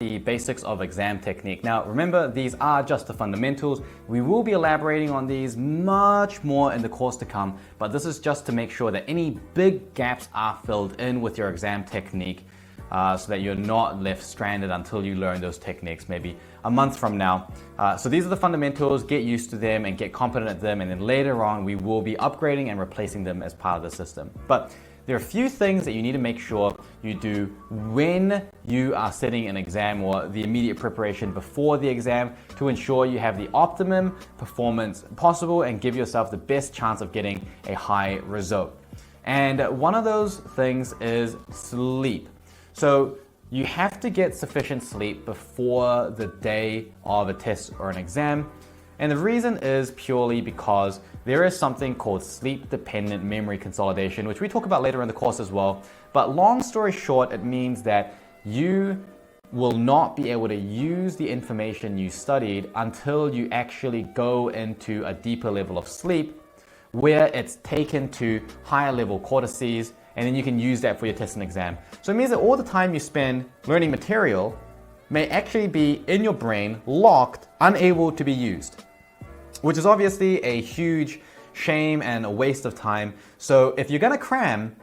the basics of exam technique. Now, remember, these are just the fundamentals. We will be elaborating on these much more in the course to come, but this is just to make sure that any big gaps are filled in with your exam technique so that you're not left stranded until you learn those techniques, maybe a month from now. So these are the fundamentals, get used to them and get competent at them, and then later on we will be upgrading and replacing them as part of the system. But there are a few things that you need to make sure you do when you are sitting an exam or the immediate preparation before the exam to ensure you have the optimum performance possible and give yourself the best chance of getting a high result. And one of those things is sleep. So you have to get sufficient sleep before the day of a test or an exam. And the reason is purely because there is something called sleep-dependent memory consolidation, which we talk about later in the course as well. But long story short, it means that you will not be able to use the information you studied until you actually go into a deeper level of sleep where it's taken to higher level cortices, and then you can use that for your test and exam. So it means that all the time you spend learning material may actually be in your brain, locked, unable to be used, which is obviously a huge shame and a waste of time. So if you're gonna cram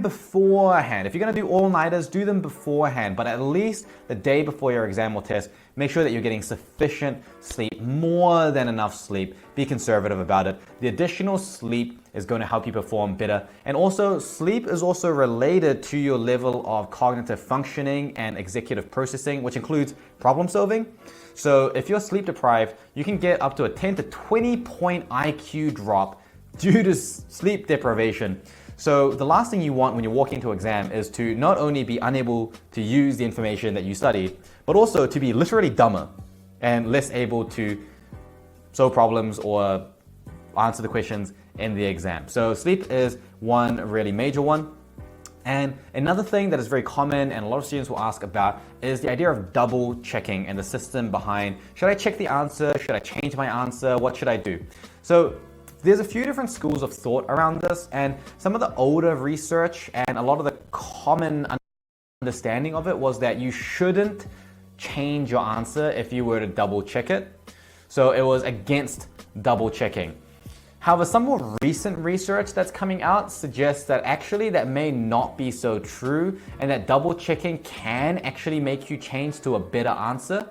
beforehand. If you're gonna do all-nighters, do them beforehand, but at least the day before your exam or test, make sure that you're getting sufficient sleep, more than enough sleep. Be conservative about it. The additional sleep is going to help you perform better. And also, sleep is also related to your level of cognitive functioning and executive processing, which includes problem solving. So if you're sleep deprived, you can get up to a 10 to 20 point IQ drop due to sleep deprivation. So the last thing you want when you're walking into an exam is to not only be unable to use the information that you studied, but also to be literally dumber and less able to solve problems or answer the questions in the exam. So sleep is one really major one. And another thing that is very common and a lot of students will ask about is the idea of double checking and the system behind, should I check the answer? Should I change my answer? What should I do? So there's a few different schools of thought around this, and some of the older research and a lot of the common understanding of it was that you shouldn't change your answer if you were to double check it. So it was against double checking. However, some more recent research that's coming out suggests that actually that may not be so true and that double checking can actually make you change to a better answer.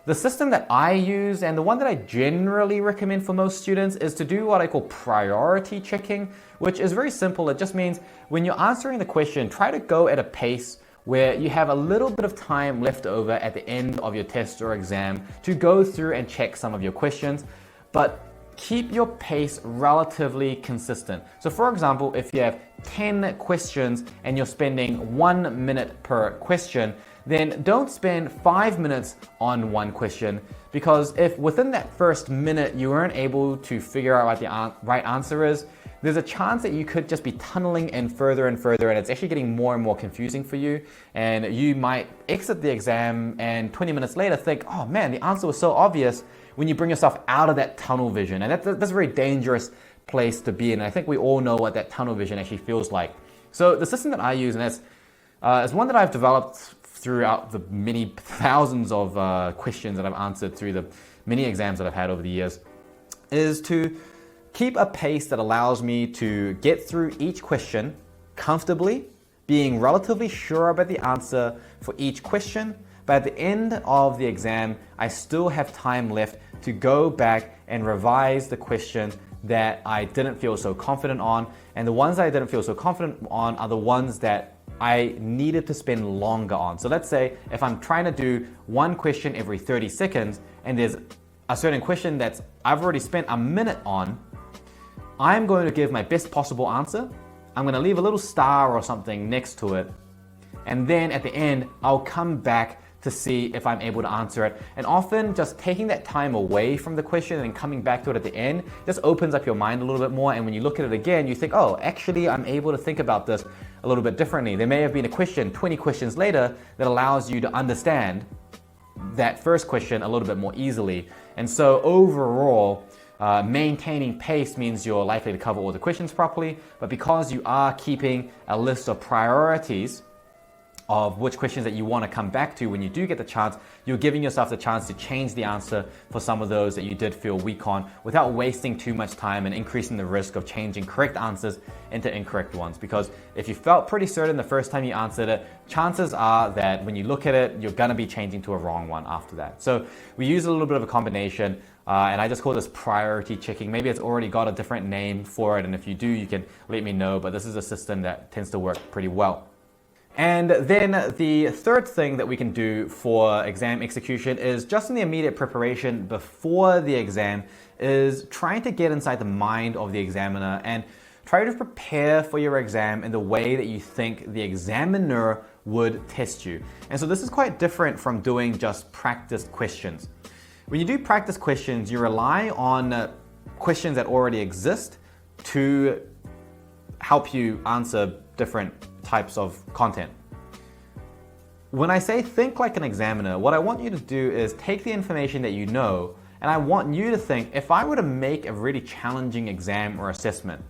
The system that I use and the one that I generally recommend for most students is to do what I call priority checking, which is very simple. It just means when you're answering the question, try to go at a pace where you have a little bit of time left over at the end of your test or exam to go through and check some of your questions, but keep your pace relatively consistent. So for example, if you have 10 questions and you're spending 1 minute per question, then don't spend 5 minutes on one question, because if within that first minute you weren't able to figure out what the right answer is, there's a chance that you could just be tunneling in further and further, and it's actually getting more and more confusing for you, and you might exit the exam and 20 minutes later think, oh man, the answer was so obvious, when you bring yourself out of that tunnel vision. And that's a very dangerous place to be in. And I think we all know what that tunnel vision actually feels like. So the system that I use, and that's is one that I've developed throughout the many thousands of questions that I've answered through the many exams that I've had over the years, is to keep a pace that allows me to get through each question comfortably, being relatively sure about the answer for each question. But at the end of the exam, I still have time left to go back and revise the questions that I didn't feel so confident on. And the ones that I didn't feel so confident on are the ones that I needed to spend longer on. So let's say if I'm trying to do one question every 30 seconds and there's a certain question that I've already spent a minute on, I'm going to give my best possible answer. I'm going to leave a little star or something next to it. And then at the end, I'll come back to see if I'm able to answer it. And often just taking that time away from the question and coming back to it at the end just opens up your mind a little bit more. And when you look at it again, you think, oh, actually, I'm able to think about this a little bit differently. There may have been a question 20 questions later that allows you to understand that first question a little bit more easily. And so overall, maintaining pace means you're likely to cover all the questions properly, but because you are keeping a list of priorities of which questions that you want to come back to when you do get the chance, you're giving yourself the chance to change the answer for some of those that you did feel weak on without wasting too much time and increasing the risk of changing correct answers into incorrect ones. Because if you felt pretty certain the first time you answered it, chances are that when you look at it, you're going to be changing to a wrong one after that. So we use a little bit of a combination, and I just call this priority checking. Maybe it's already got a different name for it, and if you do, you can let me know, but this is a system that tends to work pretty well. And then the third thing that we can do for exam execution is just in the immediate preparation before the exam is trying to get inside the mind of the examiner and try to prepare for your exam in the way that you think the examiner would test you. And so this is quite different from doing just practice questions. When you do practice questions, you rely on questions that already exist to help you answer different types of content. When I say think like an examiner, what I want you to do is take the information that you know, and I want you to think, if I were to make a really challenging exam or assessment,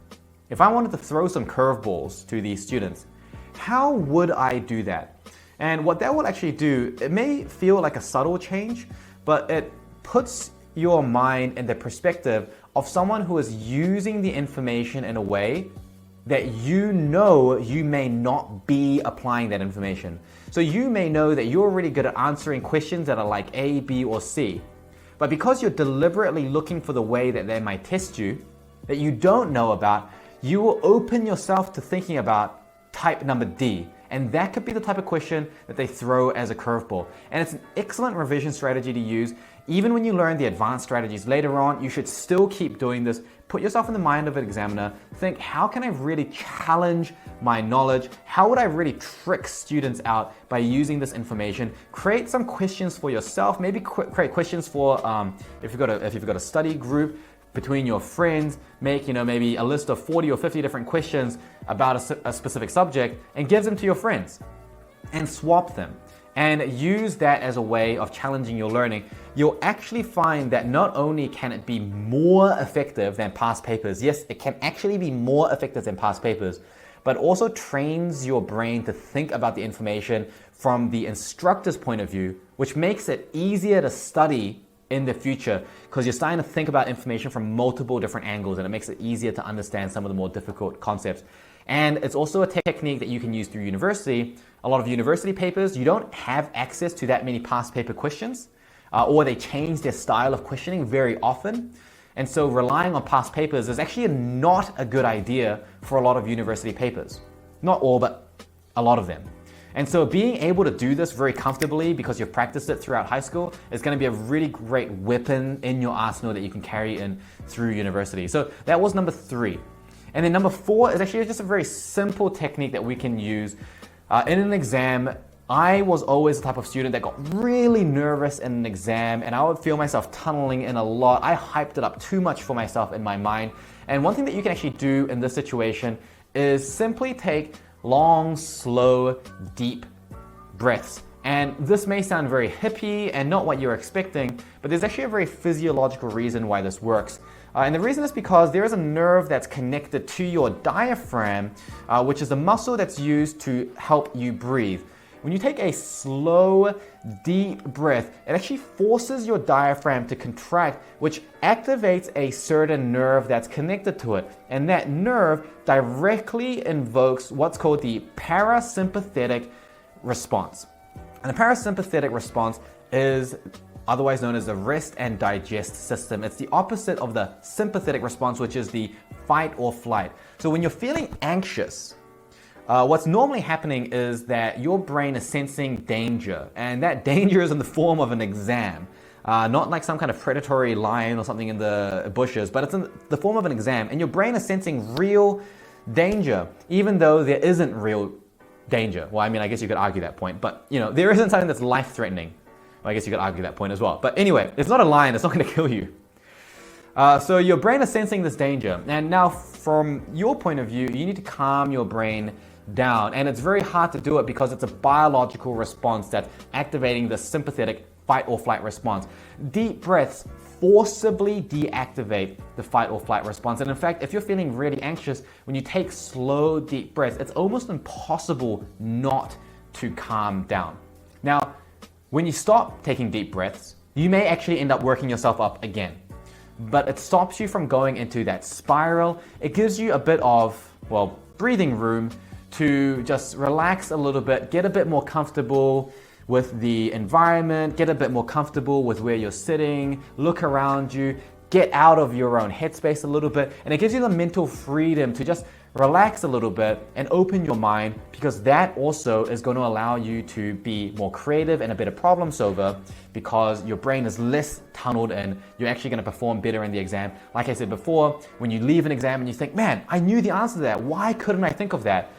if I wanted to throw some curveballs to these students, how would I do that? And what that will actually do, it may feel like a subtle change, but it puts your mind in the perspective of someone who is using the information in a way that you know you may not be applying that information. So you may know that you're really good at answering questions that are like A, B, or C. But because you're deliberately looking for the way that they might test you, that you don't know about, you will open yourself to thinking about type number D. And that could be the type of question that they throw as a curveball. And it's an excellent revision strategy to use. Even when you learn the advanced strategies later on, you should still keep doing this. Put yourself in the mind of an examiner. Think, how can I really challenge my knowledge? How would I really trick students out by using this information? Create some questions for yourself. Maybe create questions for if you've got a study group between your friends. Make maybe a list of 40 or 50 different questions about a specific subject and give them to your friends and swap them. And use that as a way of challenging your learning. You'll actually find that not only can it be more effective than past papers, yes, it can actually be more effective than past papers, but also trains your brain to think about the information from the instructor's point of view, which makes it easier to study in the future because you're starting to think about information from multiple different angles, and it makes it easier to understand some of the more difficult concepts. And it's also a technique that you can use through university. A lot of university papers, you don't have access to that many past paper questions, or they change their style of questioning very often. And so relying on past papers is actually not a good idea for a lot of university papers. Not all, but a lot of them. And so being able to do this very comfortably because you've practiced it throughout high school is going to be a really great weapon in your arsenal that you can carry in through university. So that was number 3. And then number 4 is actually just a very simple technique that we can use in an exam. I was always the type of student that got really nervous in an exam, and I would feel myself tunneling in a lot. I hyped it up too much for myself in my mind. And one thing that you can actually do in this situation is simply take long, slow, deep breaths. And this may sound very hippie and not what you're expecting, but there's actually a very physiological reason why this works. And the reason is because there is a nerve that's connected to your diaphragm, which is the muscle that's used to help you breathe. When you take a slow, deep breath, it actually forces your diaphragm to contract, which activates a certain nerve that's connected to it. And that nerve directly invokes what's called the parasympathetic response. And the parasympathetic response is otherwise known as the rest and digest system. It's the opposite of the sympathetic response, which is the fight or flight. So when you're feeling anxious, what's normally happening is that your brain is sensing danger, and that danger is in the form of an exam. Not like some kind of predatory lion or something in the bushes, but it's in the form of an exam, and your brain is sensing real danger, even though there isn't real danger. Well, I mean, I guess you could argue that point, but there isn't something that's life-threatening. Well, I guess you could argue that point as well. But anyway, it's not a lion, it's not going to kill you. So your brain is sensing this danger, and now from your point of view, you need to calm your brain down, and it's very hard to do it because it's a biological response that's activating the sympathetic fight or flight response. Deep breaths forcibly deactivate the fight or flight response, and in fact, if you're feeling really anxious, when you take slow deep breaths, it's almost impossible not to calm down. Now, when you stop taking deep breaths, you may actually end up working yourself up again. But it stops you from going into that spiral. It gives you a bit of, well, breathing room to just relax a little bit, get a bit more comfortable with the environment, get a bit more comfortable with where you're sitting, look around you, get out of your own headspace a little bit, and it gives you the mental freedom to just relax a little bit and open your mind, because that also is going to allow you to be more creative and a better problem solver, because your brain is less tunneled in. You're actually going to perform better in the exam. Like I said before, when you leave an exam and you think, man, I knew the answer to that, why couldn't I think of that?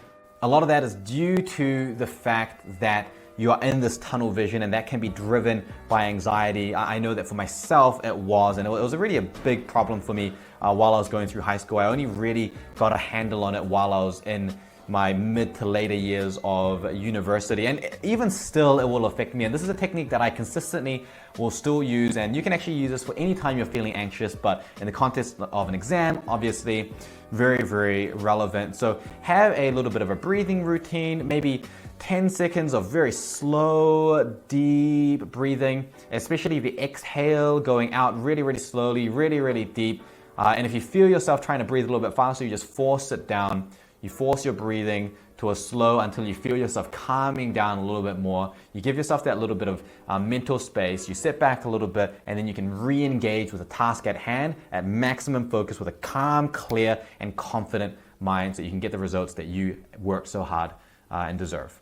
A lot of that is due to the fact that you are in this tunnel vision, and that can be driven by anxiety. I know that for myself it was, and it was really a big problem for me while I was going through high school. I only really got a handle on it while I was in my mid to later years of university, and even still it will affect me. And this is a technique that I consistently will still use, and you can actually use this for any time you're feeling anxious, but in the context of an exam, obviously very, very relevant. So have a little bit of a breathing routine, maybe 10 seconds of very slow, deep breathing, especially the exhale going out really, really slowly, really, really deep. And if you feel yourself trying to breathe a little bit faster, you just force it down. You force your breathing to a slow until you feel yourself calming down a little bit more. You give yourself that little bit of mental space. You sit back a little bit, and then you can re-engage with the task at hand at maximum focus with a calm, clear, and confident mind, so you can get the results that you worked so hard and deserve.